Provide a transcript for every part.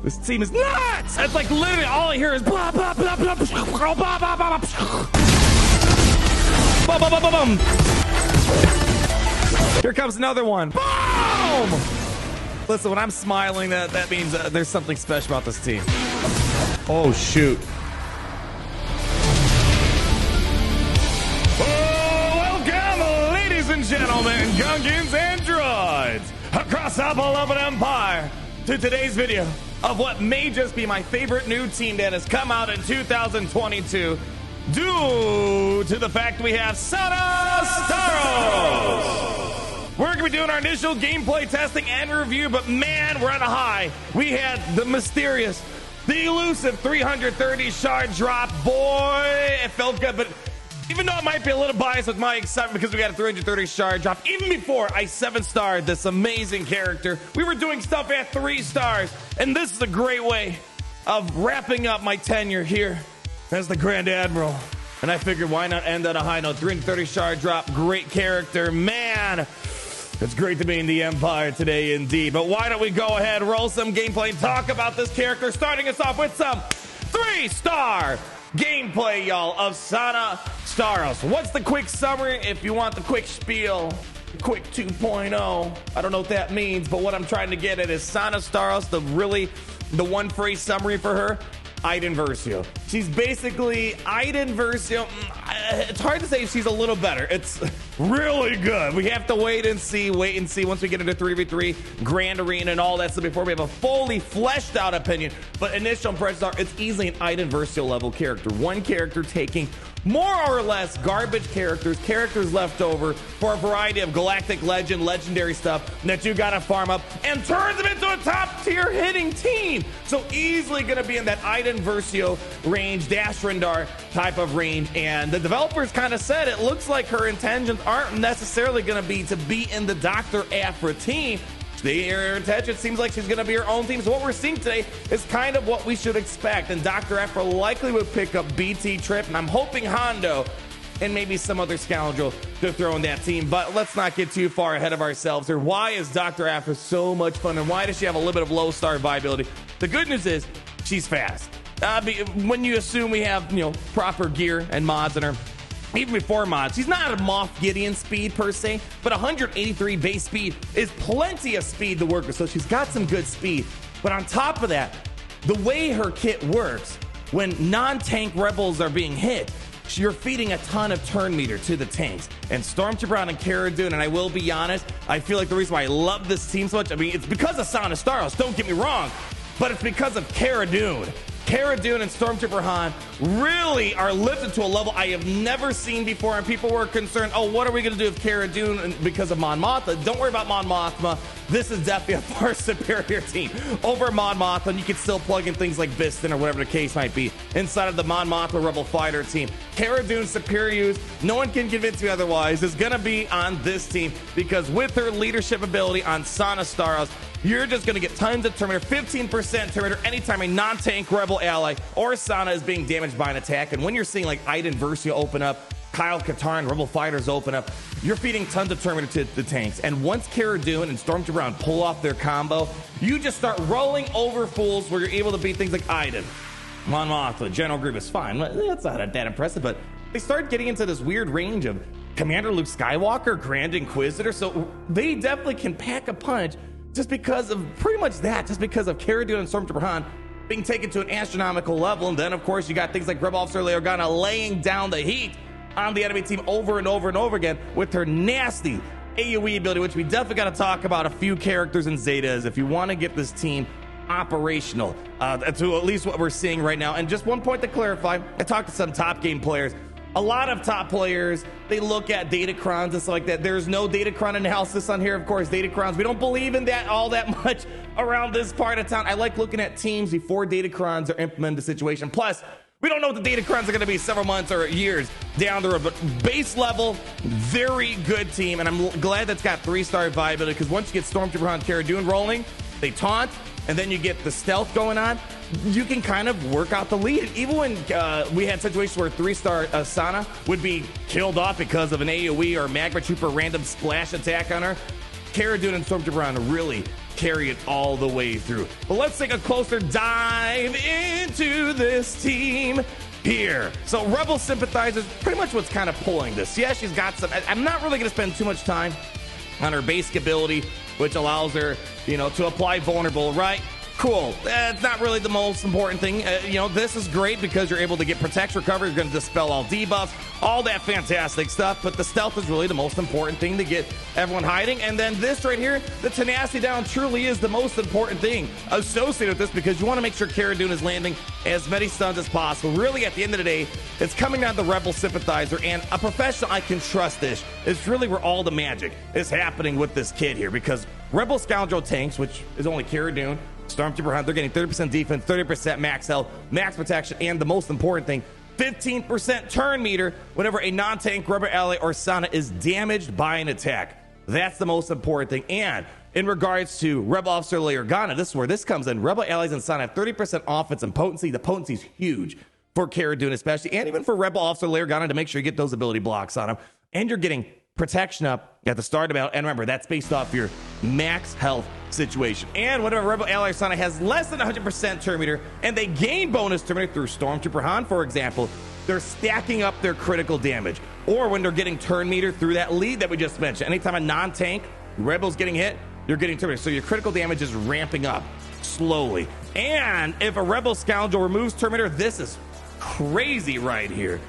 This team is nuts! It's like literally all I hear is blah, blah, blah, blah, blah, blah, blah, blah, blah, blah, blah, blah, blah. Here comes another one. Boom! Listen, when I'm smiling, that means there's something special about this team. Oh, shoot. Welcome, ladies and gentlemen, Gungans and droids, across our beloved empire, to today's video of what may just be my favorite new team that has come out in 2022 due to the fact we have Starros. We're going to be doing our initial gameplay testing and review, but man, we're on a high. We had the mysterious, the elusive 330 shard drop. Boy, it felt good, but even though it might be a little biased with my excitement because we got a 330 shard drop, even before I 7-starred this amazing character, we were doing stuff at 3 stars, and this is a great way of wrapping up my tenure here as the Grand Admiral. And I figured, why not end on a high note? 330 shard drop, great character. Man, it's great to be in the Empire today indeed. But why don't we go ahead, roll some gameplay, and talk about this character, starting us off with some 3-star gameplay, y'all, of Starros. What's the quick summary? If you want the quick spiel, quick 2.0, I don't know what that means, but what I'm trying to get at is Starros, the one phrase summary for her, Iden Versio. She's basically Iden Versio. It's hard to say if she's a little better. It's really good. We have to wait and see once we get into 3v3, Grand Arena, and all that stuff before we have a fully fleshed out opinion. But initial impressions are it's easily an Iden Versio level character. One character taking more or less garbage characters left over for a variety of galactic legendary stuff that you gotta farm up and turns them into a top tier hitting team. So easily gonna be in that Iden Versio range, Dash Rendar type of range. And the developers kind of said it looks like her intentions aren't necessarily gonna be to be in the Dr. Aphra team. Her intention seems like she's going to be her own team. So what we're seeing today is kind of what we should expect. And Dr. Aphra likely would pick up BT Trip. And I'm hoping Hondo and maybe some other scoundrel to throw in that team. But let's not get too far ahead of ourselves here. Why is Dr. Aphra so much fun? And why does she have a little bit of low star viability? The good news is she's fast. When you assume we have, proper gear and mods in her, even before mods, she's not a Moff Gideon speed per se, but 183 base speed is plenty of speed to work with. So she's got some good speed. But on top of that, the way her kit works, when non-tank rebels are being hit, you're feeding a ton of turn meter to the tanks. And Stormtrooper and Cara Dune, and I will be honest, I feel like the reason why I love this team so much, it's because of Starros, don't get me wrong, but it's because of Cara Dune. Cara Dune and Stormtrooper Han really are lifted to a level I have never seen before, and people were concerned, oh, what are we going to do with Cara Dune because of Mon Mothma? Don't worry about Mon Mothma. This is definitely a far superior team over Mon Mothma, and you can still plug in things like Biston or whatever the case might be inside of the Mon Mothma Rebel Fighter team. Cara Dune's superior use, no one can convince me otherwise, is going to be on this team because with her leadership ability on Starros, you're just going to get tons of turn meter, 15% turn meter anytime a non-tank rebel ally or Sana is being damaged by an attack. And when you're seeing like Iden Versio open up, Kyle Katarn, Rebel Fighters open up, you're feeding tons of turn meter to the tanks. And once Cara Dune and Stormtrooper pull off their combo, you just start rolling over fools where you're able to beat things like Iden, Mon Mothma, General Grievous. Fine, that's not that impressive, but they start getting into this weird range of Commander Luke Skywalker, Grand Inquisitor, so they definitely can pack a punch just because of pretty much that, just because of Cara Dune and Stormtrooper Han being taken to an astronomical level. And then, of course, you got things like Rebel Officer Leia Organa laying down the heat on the enemy team over and over and over again with her nasty AoE ability, which we definitely got to talk about a few characters in Zetas if you want to get this team operational to at least what we're seeing right now. And just one point to clarify, I talked to some top game players. A lot of top players, they look at datacrons and stuff like that. There's no datacron analysis on here, of course. Datacrons, we don't believe in that all that much around this part of town. I like looking at teams before datacrons are implemented in the situation. Plus, we don't know what the datacrons are going to be several months or years down the road. But base level, very good team. And I'm glad that's got 3-star viability because once you get Stormtrooper on Cara Dune rolling, they taunt, and then you get the stealth going on, you can kind of work out the lead. And even when we had situations where 3-star Sana would be killed off because of an AoE or Magma Trooper random splash attack on her, Cara Dune and Stormtrooper really carry it all the way through. But let's take a closer dive into this team here. So Rebel Sympathizer is pretty much what's kind of pulling this. Yeah, she's got some. I'm not really going to spend too much time on her basic ability, which allows her, to apply vulnerable, right? Cool. That's not really the most important thing. This is great because you're able to get protection recovery. You're going to dispel all debuffs, all that fantastic stuff. But the stealth is really the most important thing to get everyone hiding. And then this right here, the tenacity down truly is the most important thing associated with this, because you want to make sure Cara Dune is landing as many stuns as possible. Really, at the end of the day, it's coming down to the Rebel Sympathizer, and a professional I can trust this is really where all the magic is happening with this kid here, because Rebel Scandroid tanks, which is only Cara Dune, Stormtrooper Hunt, they're getting 30% defense, 30% max health, max protection, and the most important thing, 15% turn meter whenever a non-tank Rebel ally or Sana is damaged by an attack. That's the most important thing. And in regards to Rebel Officer Leia, this is where this comes in. Rebel allies and Sana have 30% offense and potency. The potency is huge for Cara Dune especially, and even for Rebel Officer Leia to make sure you get those ability blocks on him. And you're getting protection up at the start of battle, and remember, that's based off your max health situation. And whenever Rebel ally Sana has less than 100% turn meter and they gain bonus turn meter through Stormtrooper Han, for example, they're stacking up their critical damage. Or when they're getting turn meter through that lead that we just mentioned, anytime a non-tank Rebel's getting hit, you're getting turn meter, so your critical damage is ramping up slowly. And if a Rebel Scoundrel removes turn meter, this is crazy right here.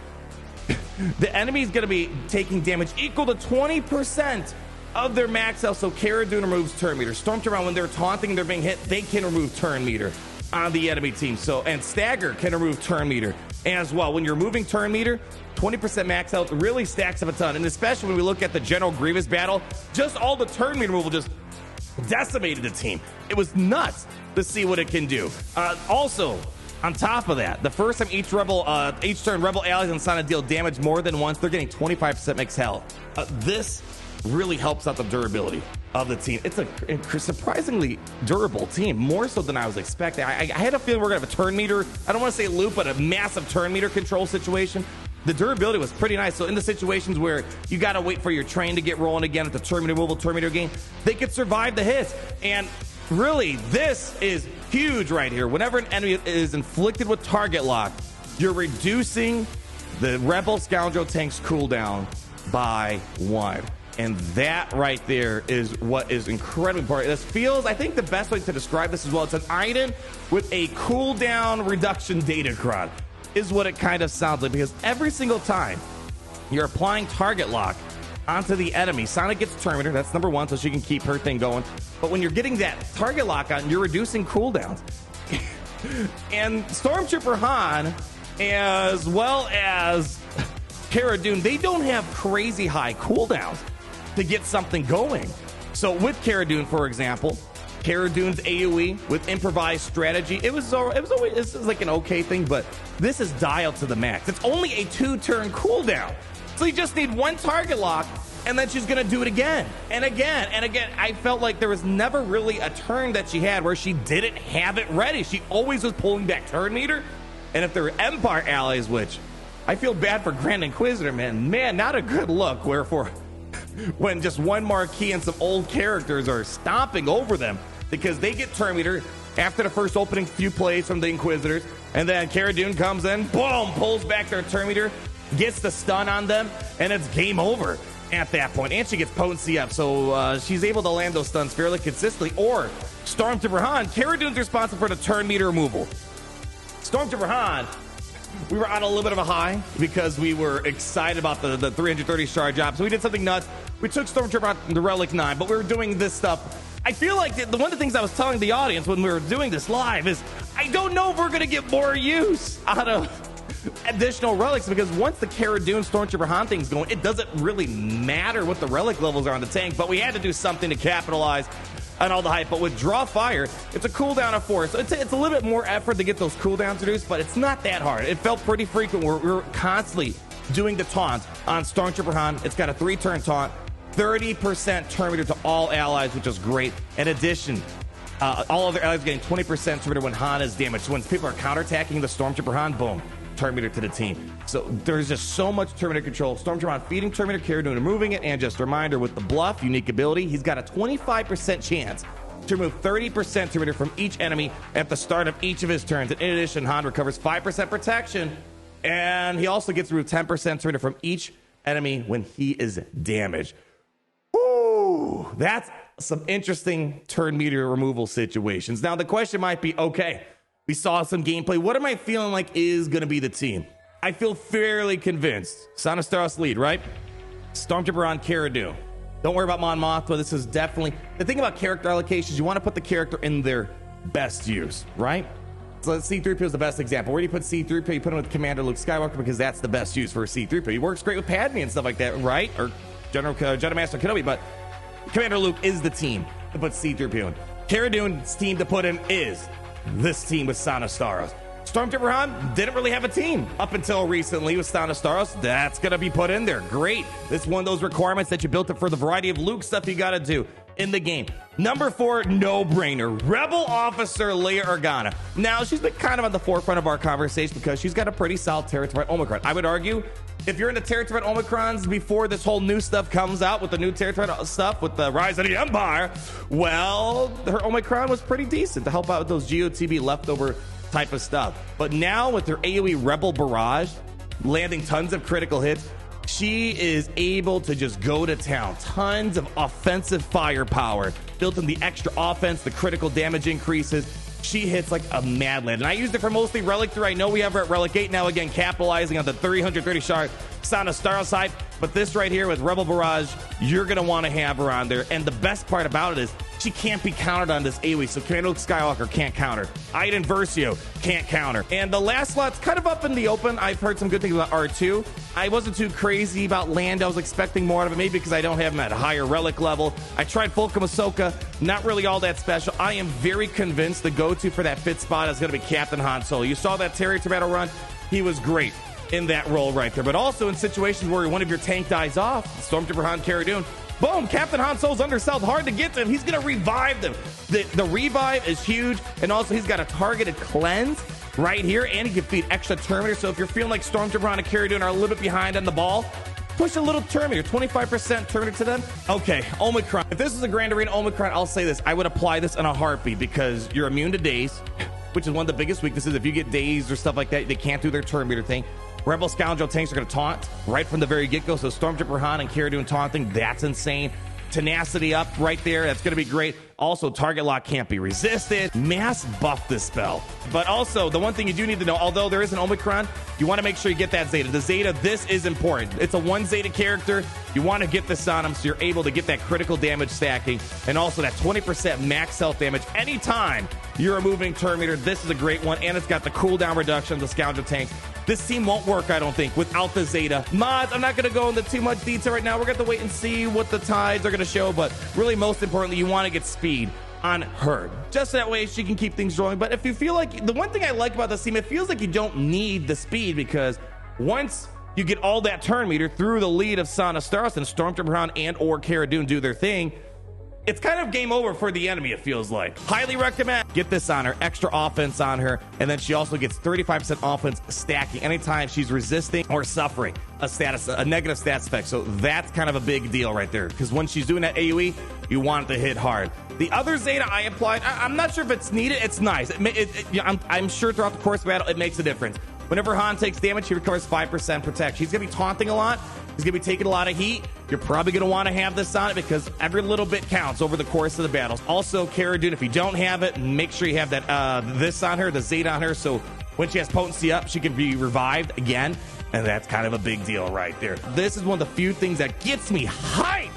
The enemy is going to be taking damage equal to 20% of their max health. So Cara Dune removes turn meter. Stormtrooper, when they're taunting and they're being hit, they can remove turn meter on the enemy team. So, and Stagger can remove turn meter as well. When you're moving turn meter, 20% max health really stacks up a ton. And especially when we look at the General Grievous battle, just all the turn meter removal just decimated the team. It was nuts to see what it can do. Also, on top of that, the first time each turn Rebel allies and Sana deal damage more than once, they're getting 25% max health. This really helps out the durability of the team. It's a surprisingly durable team, more so than I was expecting. I had a feeling we're going to have a turn meter, I don't want to say loop, but a massive turn meter control situation. The durability was pretty nice. So in the situations where you got to wait for your train to get rolling again at the turn meter removal, turn meter game, they could survive the hits. And really, this is huge right here. Whenever an enemy is inflicted with target lock, you're reducing the Rebel Scoundrel tank's cooldown by 1. And that right there is what is incredibly important. This feels, I think the best way to describe this as well, it's an item with a cooldown reduction datacron is what it kind of sounds like, because every single time you're applying target lock onto the enemy, Sonic gets turn meter, that's number 1, so she can keep her thing going. But when you're getting that target lock on, you're reducing cooldowns. And Stormtrooper Han, as well as Cara Dune, they don't have crazy high cooldowns to get something going. So with Cara Dune, for example, Cara Dune's AoE with improvised strategy, it was like an okay thing, but this is dialed to the max. It's only a 2-turn cooldown. So you just need 1 target lock, and then she's going to do it again and again and again. I felt like there was never really a turn that she had where she didn't have it ready. She always was pulling back turn meter. And if there were Empire allies, which I feel bad for Grand Inquisitor, man, not a good look. Wherefore, when just one marquee and some old characters are stomping over them because they get turn meter after the first opening few plays from the Inquisitors, and then Cara Dune comes in, boom, pulls back their turn meter, gets the stun on them, and it's game over at that point. And she gets potency up, so she's able to land those stuns fairly consistently. Or Stormtrooper Han, Cara Dune's responsible for the turn meter removal. Stormtrooper Han, we were on a little bit of a high because we were excited about the 330 shard job, so we did something nuts. We took Stormtrooper out the Relic 9, but we were doing this stuff. I feel like one of the things I was telling the audience when we were doing this live is I don't know if we're going to get more use out of additional relics, because once the Cara Dune Stormtrooper Han thing's going, it doesn't really matter what the relic levels are on the tank, but we had to do something to capitalize on all the hype. But with Draw Fire, it's a cooldown of 4, so it's a little bit more effort to get those cooldowns reduced, but it's not that hard. It felt pretty frequent. We're constantly doing the taunt on Stormtrooper Han. It's got a 3-turn taunt, 30% turn meter to all allies, which is great. In addition, all other allies getting 20% turn meter when Han is damaged. So when people are counterattacking the Stormtrooper Han, boom, turn meter to the team. So there's just so much turn meter control. Stormtrooper Han feeding turn meter, Cara Dune removing it, and just a reminder, with the bluff unique ability, he's got a 25% chance to remove 30% turn meter from each enemy at the start of each of his turns. And in addition, Han recovers 5% protection, and he also gets to remove 10% turn meter from each enemy when he is damaged. Woo! That's some interesting turn meter removal situations. Now, the question might be, okay, we saw some gameplay. What am I feeling like is going to be the team? I feel fairly convinced. Son of Starros lead, right? Stormtrooper on Cara Dune. Don't worry about Mon Mothma. This is definitely... The thing about character allocations, you want to put the character in their best use, right? So C-3PO is the best example. Where do you put C-3PO? You put him with Commander Luke Skywalker because that's the best use for a C-3PO. He works great with Padme and stuff like that, right? Or Jedi Master Kenobi, but Commander Luke is the team to put C-3PO in. Cara Dune's team to put in is this team with Son of Starros. Stormtrooper Han didn't really have a team up until recently with Son of Starros. That's going to be put in there. Great. This is one of those requirements that you built it for the variety of Luke stuff you got to do in the game. Number 4, no-brainer. Rebel Officer Leia Organa. Now, she's been kind of on the forefront of our conversation because she's got a pretty solid Territoid Omicron. I would argue if you're into Territoid Omicrons before this whole new stuff comes out with the new Territoid stuff with the Rise of the Empire, well, her Omicron was pretty decent to help out with those GOTB leftover type of stuff. But now with her AoE Rebel Barrage landing tons of critical hits, she is able to just go to town. Tons of offensive firepower built in the extra offense, the critical damage increases. She hits like a mad land. And I used it for mostly Relic 3. I know we have her at Relic 8 now, again, capitalizing on the 330 shard Son of Starros hype. But this right here with Rebel Barrage, you're going to want to have her on there. And the best part about it is she can't be countered on this AoE. So Commander Luke Skywalker can't counter. Iden Versio can't counter. And the last slot's kind of up in the open. I've heard some good things about R2. I wasn't too crazy about Lando. I was expecting more out of it, maybe because I don't have him at a higher Relic level. I tried Fulcrum Ahsoka. Not really all that special. I am very convinced the go-to for that fit spot is going to be Captain Han Solo. You saw that Terry Tomato run. He was great in that role right there. But also in situations where one of your tank dies off, Stormtrooper Han Cara Dune, boom, Captain Han Solo's undersold, hard to get to him. He's going to revive them. The revive is huge, and also he's got a targeted cleanse right here, and he can feed extra Terminator. So if you're feeling like Stormtrooper Han and Cara Dune are a little bit behind on the ball, push a little Terminator, 25% Terminator to them. Okay, Omicron. If this is a Grand Arena Omicron, I'll say this. I would apply this in a heartbeat because you're immune to daze, which is one of the biggest weaknesses. If you get dazed or stuff like that, they can't do their Terminator thing. Rebel Scoundrel tanks are going to taunt right from the very get-go. So Stormtrooper Han and Cara Dune taunting, that's insane. Tenacity up right there. That's going to be great. Also, target lock can't be resisted. Mass buff this spell. But also, the one thing you do need to know, although there is an Omicron, you want to make sure you get that Zeta. The Zeta, this is important. It's a 1 Zeta character. You want to get this on him so you're able to get that critical damage stacking and also that 20% max health damage anytime you're removing Terminator. This is a great one, and it's got the cooldown reduction of the Scoundrel tanks. This team won't work, I don't think, without the Zeta. Mods, I'm not going to go into too much detail right now. We're going to wait and see what the tides are going to show, but really, most importantly, you want to get speed on her. Just that way she can keep things rolling. But if you feel like, the one thing I like about this team, it feels like you don't need the speed because once you get all that turn meter through the lead of Son of Starros and Stormtrooper Han and or Cara Dune do their thing, it's kind of game over for the enemy, it feels like. Highly recommend. Get this on her, extra offense on her, and then she also gets 35% offense stacking anytime she's resisting or suffering a negative stats effect. So that's kind of a big deal right there, because when she's doing that AoE, you want it to hit hard. The other Zeta I applied, I'm not sure if it's needed. It's nice. I'm sure throughout the course of battle, it makes a difference. Whenever Han takes damage, he recovers 5% protection. He's going to be taunting a lot. He's going to be taking a lot of heat. You're probably going to want to have this on it because every little bit counts over the course of the battles. Also, Cara Dune, if you don't have it, make sure you have that this on her, the Zeta on her, so when she has potency up, she can be revived again. And that's kind of a big deal right there. This is one of the few things that gets me hyped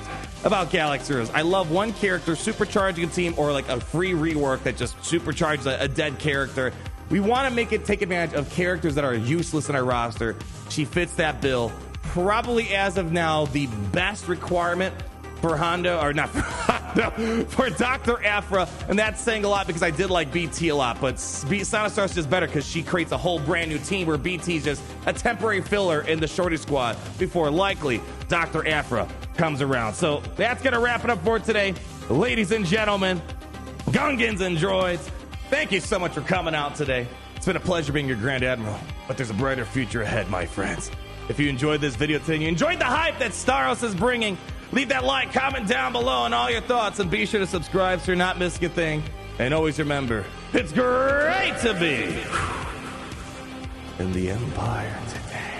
about Galaxy Heroes. I love one character supercharging a team or like a free rework that just supercharges a dead character. We want to make it take advantage of characters that are useless in our roster. She fits that bill. Probably as of now, the best requirement for Hondo, or not for Hondo, for Dr. Aphra. And that's saying a lot because I did like BT a lot, but Son of Starros is just better because she creates a whole brand new team where BT is just a temporary filler in the Shorty squad before likely Dr. Aphra comes around. So that's going to wrap it up for today. Ladies and gentlemen, Gungans and droids, thank you so much for coming out today. It's been a pleasure being your Grand Admiral, but there's a brighter future ahead, my friends. If you enjoyed this video today and you enjoyed the hype that Starros is bringing, Leave that like, comment down below and all your thoughts, and be sure to subscribe so you're not missing a thing. And always remember, it's great to be in the Empire today.